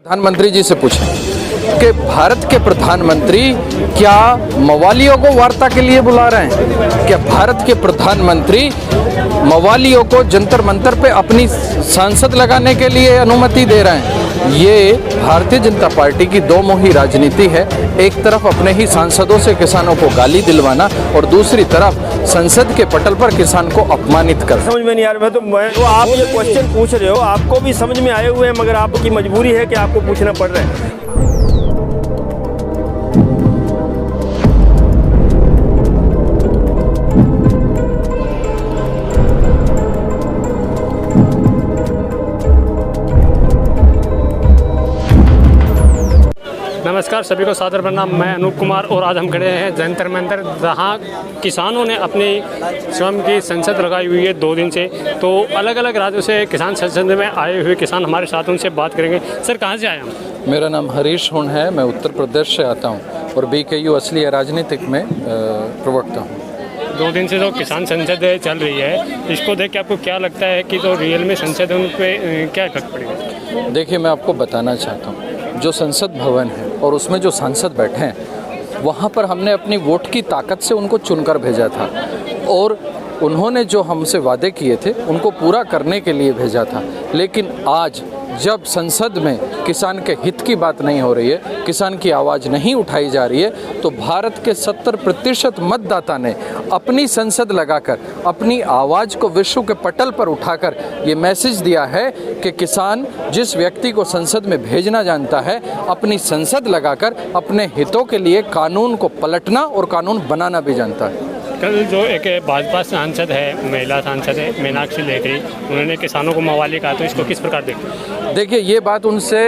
प्रधानमंत्री जी से पूछें कि भारत के प्रधानमंत्री क्या मवालियों को वार्ता के लिए बुला रहे हैं? क्या भारत के प्रधानमंत्री मवालियों को जंतर मंतर पे अपनी सांसद लगाने के लिए अनुमति दे रहे हैं? ये भारतीय जनता पार्टी की दो मुही राजनीति है। एक तरफ अपने ही सांसदों से किसानों को गाली दिलवाना और दूसरी तरफ संसद के पटल पर किसान को अपमानित करना। समझ में नहीं आ रहा। तो आप ये क्वेश्चन पूछ रहे हो, आपको भी समझ में आए हुए हैं, मगर आपकी मजबूरी है कि आपको पूछना पड़ रहा है। नमस्कार, सभी को सादर प्रणाम। मैं अनूप कुमार और आज हम खड़े हैं जंतर मंतर, जहां किसानों ने अपनी स्वयं की संसद लगाई हुई है 2 दिन से। तो अलग अलग राज्यों से किसान संसद में आए हुए किसान हमारे साथ, उनसे बात करेंगे। सर, कहां से आए हम? मेरा नाम हरीश हुन है, मैं उत्तर प्रदेश से आता हूं और BKU असली राजनीतिक में प्रवक्ता हूं। 2 दिन से जो किसान संसद चल रही है, इसको देख के आपको क्या लगता है कि जो रियल में संसद है उन पर क्या इफेक्ट पड़ेगा? देखिए, मैं आपको बताना चाहता हूँ, जो संसद भवन है और उसमें जो सांसद बैठे हैं, वहाँ पर हमने अपनी वोट की ताकत से उनको चुनकर भेजा था और उन्होंने जो हमसे वादे किए थे उनको पूरा करने के लिए भेजा था। लेकिन आज जब संसद में किसान के हित की बात नहीं हो रही है, किसान की आवाज़ नहीं उठाई जा रही है, तो भारत के 70% मतदाता ने अपनी संसद लगाकर अपनी आवाज़ को विश्व के पटल पर उठाकर ये मैसेज दिया है कि किसान जिस व्यक्ति को संसद में भेजना जानता है, अपनी संसद लगाकर अपने हितों के लिए कानून को पलटना और कानून बनाना भी जानता है। कल जो एक भाजपा सांसद है, महिला सांसद है मीनाक्षी लेखी, उन्होंने किसानों को मवाली कहा, तो इसको किस प्रकार देखते हैं? देखिए, ये बात उनसे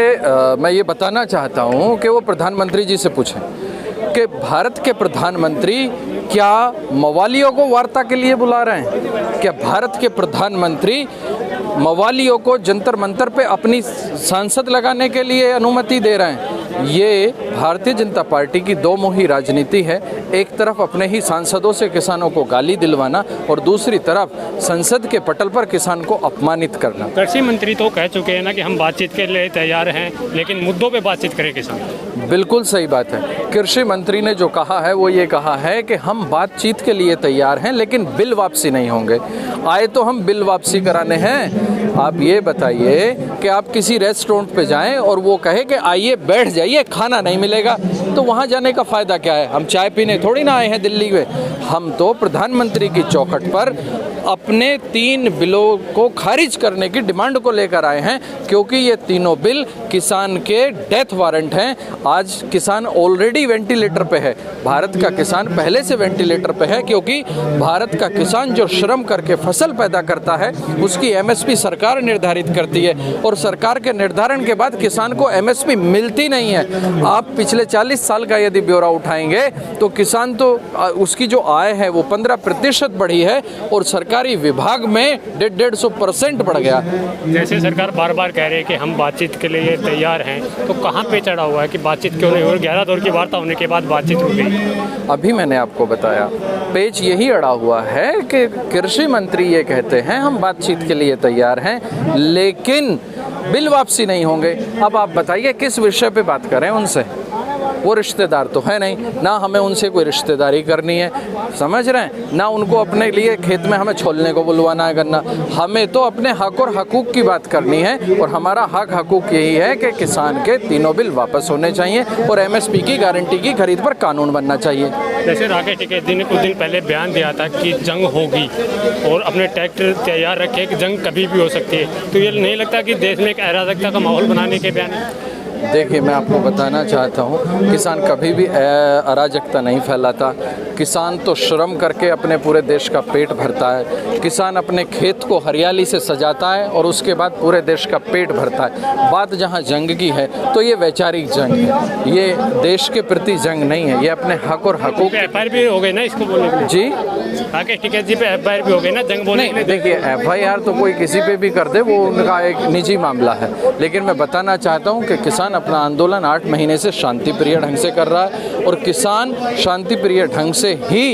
मैं ये बताना चाहता हूँ कि वो प्रधानमंत्री जी से पूछें कि भारत के प्रधानमंत्री क्या मवालियों को वार्ता के लिए बुला रहे हैं? क्या भारत के प्रधानमंत्री मवालियों को जंतर मंतर पे अपनी सांसद लगाने के लिए अनुमति दे रहे हैं? ये भारतीय जनता पार्टी की दो मुही राजनीति है। एक तरफ अपने ही सांसदों से किसानों को गाली दिलवाना और दूसरी तरफ संसद के पटल पर किसान को अपमानित करना। कृषि मंत्री तो कह चुके हैं ना कि हम बातचीत के लिए तैयार हैं, लेकिन मुद्दों पे बातचीत करें किसान। बिल्कुल सही बात है। कृषि मंत्री ने जो कहा है वो ये कहा है कि हम बातचीत के लिए तैयार हैं, लेकिन बिल वापसी नहीं होंगे। आए तो हम बिल वापसी कराने हैं। आप ये बताइए कि आप किसी रेस्टोरेंट पे जाएं और वो कहे कि आइए बैठ जाइए, खाना नहीं मिलेगा, तो वहाँ जाने का फ़ायदा क्या है? हम चाय पीने थोड़ी ना आए हैं दिल्ली में। हम तो प्रधानमंत्री की चौखट पर अपने 3 बिलों को खारिज करने की डिमांड को लेकर आए हैं, क्योंकि ये तीनों बिल किसान के डेथ वारंट हैं। आज किसान ऑलरेडी वेंटिलेटर पे है। भारत का किसान पहले से वेंटिलेटर पे है, क्योंकि भारत का किसान जो श्रम करके फसल पैदा करता है उसकी MSP सरकार निर्धारित करती है और सरकार के निर्धारण के बाद किसान को MSP मिलती नहीं है। आप पिछले 40 साल का यदि ब्यौरा उठाएंगे तो किसान तो उसकी जो आय है वो 15% बढ़ी है और सरकारी विभाग में 150% बढ़ गया। जैसे सरकार बार बार कह रही है कि हम बातचीत के लिए तैयार हैं, तो कहाँ पे चढ़ा हुआ है कि बातचीत क्यों नहीं? और 11 दौर की वार्ता होने के बाद बातचीत हो गई। अभी मैंने आपको बताया, पेच यही अड़ा हुआ है कि कृषि मंत्री ये कहते हैं हम बातचीत के लिए तैयार हैं, लेकिन बिल वापसी नहीं होंगे। अब आप बताइए किस विषय पे बात करें उनसे? वो रिश्तेदार तो है नहीं, ना हमें उनसे कोई रिश्तेदारी करनी है, समझ रहे हैं? ना उनको अपने लिए खेत में हमें छोलने को बुलवाना है करना। हमें तो अपने हक और हकूक़ की बात करनी है और हमारा हक हकूक़ यही है कि किसान के तीनों बिल वापस होने चाहिए और MSP की गारंटी की खरीद पर कानून बनना चाहिए। जैसे राकेश टिकैत ने कुछ दिन पहले बयान दिया था कि जंग होगी और अपने ट्रैक्टर तैयार रखे कि जंग कभी भी हो सकती है, तो ये नहीं लगता कि देश में एक अराजकता का माहौल बनाने के बयान है? देखिए, मैं आपको बताना चाहता हूँ, किसान कभी भी अराजकता नहीं फैलाता। किसान तो श्रम करके अपने पूरे देश का पेट भरता है। किसान अपने खेत को हरियाली से सजाता है और उसके बाद पूरे देश का पेट भरता है। बात जहाँ जंग की है तो ये वैचारिक जंग है, ये देश के प्रति जंग नहीं है, ये अपने हक और हकूक़। FIR भी हो गई ना इसको बोलने के लिए? जी, राकेश टिकैत जी पे FIR भी हो गई ना, जंग बोले नहीं देखिए, FIR तो कोई किसी पे भी कर दे, वो उनका एक निजी मामला है। लेकिन मैं बताना चाहता हूँ कि किसान अपना आंदोलन 8 महीने से शांति प्रिय ढंग से कर रहा है और किसान शांति प्रिय ढंग से ही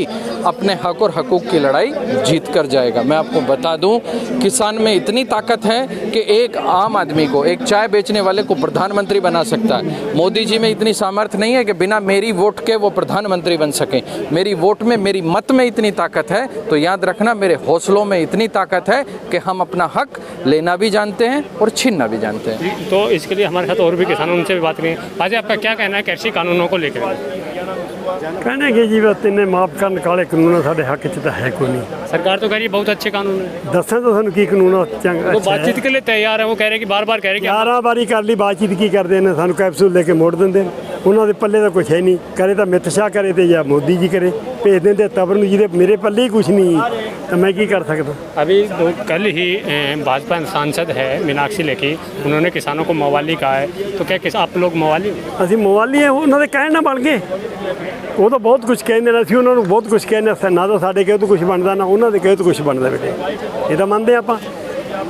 अपने हक और हकूक़ की लड़ाई जीत कर जाएगा। मैं आपको बता दूं, किसान में इतनी ताकत है कि एक आम आदमी को, एक चाय बेचने वाले को प्रधानमंत्री बना सकता है। मोदी जी में इतनी सामर्थ्य नहीं है कि बिना मेरी वोट के वो प्रधानमंत्री बन सकें। मेरी वोट में, मेरी मत में इतनी ताकत है, तो याद रखना मेरे हौसलों में इतनी ताकत है कि हम अपना हक लेना भी जानते हैं और छीनना भी जानते हैं। तो इसके लिए हमारे साथ और भी किसान, उनसे भी बात करें। आज आपका क्या कहना है कृषि कानूनों को लेकर? कहने की जी बस इन्हें माफ करने काले कानून साढ़े हक च तो है कोई नहीं। सरकार तो कह रही है बहुत अच्छे कानून है, दसें तो सानू की कानून चंगा वो बातचीत के लिए तैयार है। वो कह रहे हैं कि बार-बार कह रहे हैं कि 11 वारी कर ली बातचीत की करते हैं, सानू कैप्सूल लेके मोड़ देंगे। उन्होंने पल्ले तो कुछ है नहीं, करे तो अमित शाह करे तो या मोदी जी करे, भेज देंगे तबर नूं जिहदे मेरे पल्ले ही कुछ नहीं, तो मैं की कर सकता। अभी तो कल ही भाजपा सांसद है मीनाक्षी लेखी, उन्होंने किसानों को मवाली कहा है, तो क्या आप लोग मवाली? ਅਸੀਂ ਮਵਾਲੀ ਆ, ਉਹਨਾਂ ਦੇ ਕਹਿਣ ਨਾਲ ਬਣ ਗਏ। ਉਹ ਤਾਂ ਬਹੁਤ ਕੁਝ ਕਹਿੰਦੇ ਨੇ, ਅਸੀਂ ਉਹਨਾਂ ਨੂੰ ਬਹੁਤ ਕੁਝ ਕਹਿੰਦੇ ਹਾਂ, ਨਾ ਤਾਂ ਸਾਡੇ ਕਹੇ ਤੋਂ ਕੁਝ ਬਣਦਾ, ਨਾ ਉਹਨਾਂ ਦੇ ਕਹੇ ਤੋਂ ਕੁਝ ਬਣਦਾ। ਬੇਟੇ ਇਹ ਤਾਂ ਮੰਨਦੇ ਆਪਾਂ,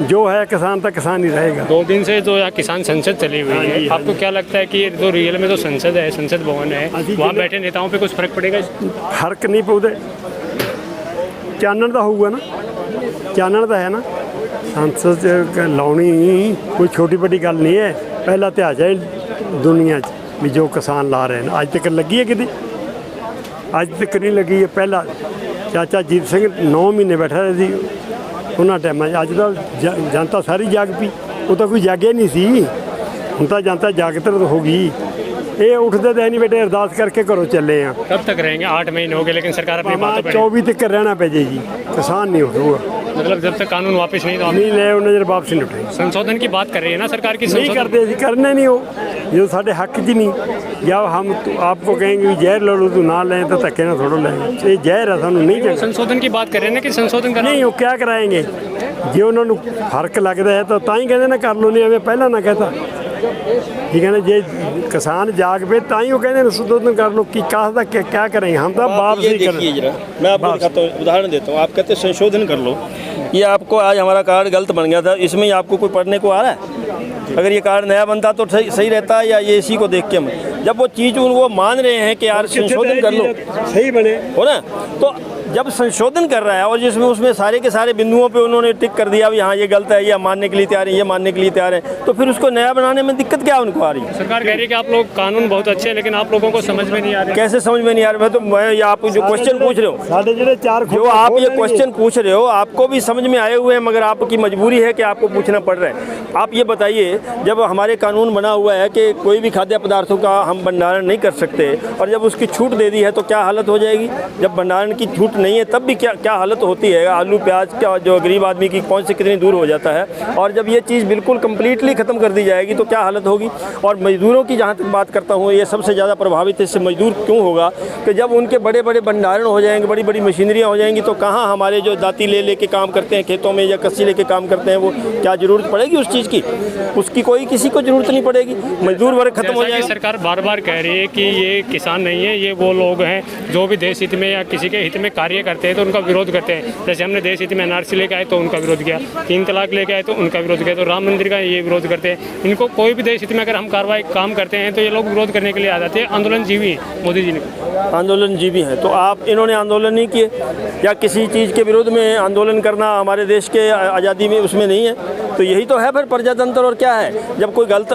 जो है किसान तक किसान ही रहेगा। 2 दिन से जो यहाँ किसान संसद चली हुई है, आपको क्या लगता है कि जो रियल में जो संसद है, संसद भवन है, वहाँ बैठे नेताओं पे कुछ फर्क पड़ेगा? फर्क नहीं पौदे, चानन का होगा ना, चानन का है ना। संसद लाउनी कोई छोटी बड़ी गल नहीं है। पहला इतिहास है दुनिया भी जो किसान ला रहे हैं, अज तक लगी है कि अज तक नहीं लगी है। पहला चाचा जीत सिंह 9 महीने बैठा रहे थी उन्होंने टाइम, अज तो जनता सारी जाग पी, वो तो कोई जागे नहीं सी, हम तो जनता जागतर हो गई। ये उठते तो नहीं बेटे, अरदास करके घरों चले हैं। कब तक रहेंगे? 8 महीने हो गए, लेकिन सरकार अपनी बातों पे 24 तक रहना पे जी, किसान नहीं उठूगा। मतलब जब तक कानून वापस नहीं तो नहीं ले उन्हें वापस नहीं उठेगी। संशोधन की बात कर रही है ना सरकार की? नहीं करते जी, करने नहीं हो, जो साढ़े हक च नहीं। जब हम आपको कहेंगे भी जहर लो लो, तू ना लें तो धक्के ना थोड़ा लें, ये जहर है, सानू नहीं चाहिए। संशोधन की बात कर रहे हैं ना कि संशोधन करना नहीं, वो क्या कराएंगे? जो उन्होंने फर्क लगता है तो ही कहते ना कर लो, नहीं हमें पहला ना कहता। ठीक है ना, जे किसान जाग पे ही वो कहते संशोधन कर लो, कि कहा क्या करेंगे हम तो वापस ही देखिए जरा, मैं आपको दिखाता हूँ, उदाहरण देता हूँ। आप कहते हैं संशोधन कर लो, ये आपको आज हमारा कार्ड गलत बन गया था, इसमें ही आपको कोई पढ़ने को आ रहा है? अगर ये कार्ड नया बनता तो सही रहता है, या ये इसी को देख के हम जब वो चीज़ वो मान रहे हैं कि यार संशोधन कर लो, सही बने हो ना, तो जब संशोधन कर रहा है और जिसमें उसमें सारे के सारे बिंदुओं पे उन्होंने टिक कर दिया भी हाँ ये गलत है, ये मानने के लिए तैयार है, ये मानने के लिए तैयार है, तो फिर उसको नया बनाने में दिक्कत क्या उनको आ रही है? सरकार कह रही है कि आप लोग कानून बहुत अच्छे हैं, लेकिन आप लोगों को समझ में नहीं आ रहा। कैसे समझ में नहीं आ रहा? मैं ये आप जो क्वेश्चन पूछ रहे हो, साढ़े जो चार जो आप ये क्वेश्चन पूछ रहे हो, आपको भी समझ में आए हुए हैं, मगर आपकी मजबूरी है कि आपको पूछना पड़ रहा है। आप ये बताइए, जब हमारे कानून बना हुआ है कि कोई भी खाद्य पदार्थों का हम भंडारण नहीं कर सकते, और जब उसकी छूट दे दी है तो क्या हालत हो जाएगी? जब भंडारण की छूट नहीं है तब भी क्या हालत होती है? आलू प्याज का जो गरीब आदमी की पहुंच से कितनी दूर हो जाता है, और जब ये चीज़ बिल्कुल कम्प्लीटली ख़त्म कर दी जाएगी तो क्या हालत होगी? और मजदूरों की जहाँ तक बात करता हूँ, ये सबसे ज़्यादा प्रभावित इससे मजदूर क्यों होगा कि जब उनके बड़े बड़े भंडारण हो जाएंगे, बड़ी बड़ी मशीनरियाँ हो जाएंगी, तो कहाँ हमारे जो दाती ले के काम करते हैं खेतों में या कस्सी लेके काम करते हैं, वो क्या ज़रूरत पड़ेगी उस चीज़ की? उसकी कोई किसी को ज़रूरत नहीं पड़ेगी, मजदूर वर्ग खत्म हो जाएगा। सरकार बार बार कह रही है कि ये किसान नहीं है, ये वो लोग हैं जो भी देश हित में या किसी के हित में कार्य करते हैं तो उनका विरोध करते हैं। जैसे हमने देश हित में NRC लेके आए तो उनका विरोध किया, 3 तलाक लेके आए तो उनका विरोध किया, तो राम मंदिर का ये विरोध करते हैं। इनको कोई भी देश हित में अगर हम कार्रवाई काम करते हैं तो ये लोग विरोध करने के लिए आ जाते हैं। आंदोलनजीवी हैं मोदी जी ने, आंदोलनजीवी हैं, तो आप इन्होंने आंदोलन नहीं किए, या किसी चीज़ के विरोध में आंदोलन करना हमारे देश के आज़ादी में उसमें नहीं है, तो यही तो है फिर प्रजातंत्र। और क्या है, जब कोई गलत,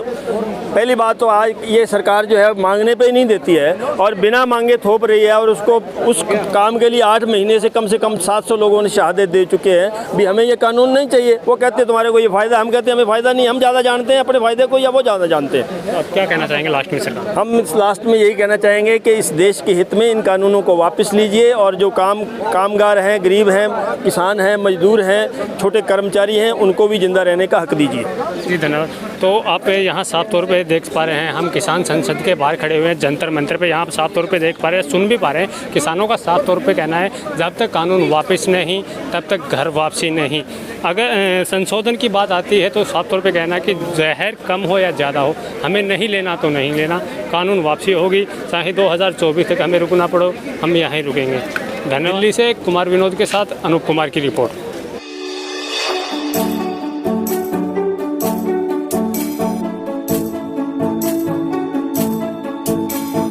पहली बात तो आज ये सरकार जो है मांगने पे ही नहीं देती है और बिना मांगे थोप रही है, और उसको उस काम के लिए 8 महीने से कम 700 लोगों ने शहादत दे चुके हैं भी हमें ये कानून नहीं चाहिए। वो कहते हैं तुम्हारे को ये फ़ायदा, हम कहते हैं हमें फ़ायदा नहीं, हम ज़्यादा जानते हैं अपने फ़ायदे को या वो ज़्यादा जानते हैं। आप क्या कहना चाहेंगे लास्ट में सरकार? हम लास्ट में यही कहना चाहेंगे कि इस देश के हित में इन कानूनों को वापस लीजिए, और जो कामगार हैं, गरीब हैं, किसान हैं, मजदूर हैं, छोटे कर्मचारी हैं, उनको भी जिंदा रहने का हक दीजिए। जी धन्यवाद। तो आप यहाँ साफ तौर पे देख पा रहे हैं, हम किसान संसद के बाहर खड़े हुए हैं जंतर मंतर पे, यहाँ साफ तौर पे देख पा रहे हैं, सुन भी पा रहे हैं। किसानों का साफ तौर पे कहना है जब तक कानून वापस नहीं तब तक घर वापसी नहीं। अगर संशोधन की बात आती है तो साफ तौर पे कहना है कि जहर कम हो या ज़्यादा हो, हमें नहीं लेना तो नहीं लेना, कानून वापसी होगी, चाहे 2024 तक हमें रुकना पड़ो, हम यहाँ ही रुकेंगे। दिल्ली से कुमार विनोद के साथ अनूप कुमार की रिपोर्ट।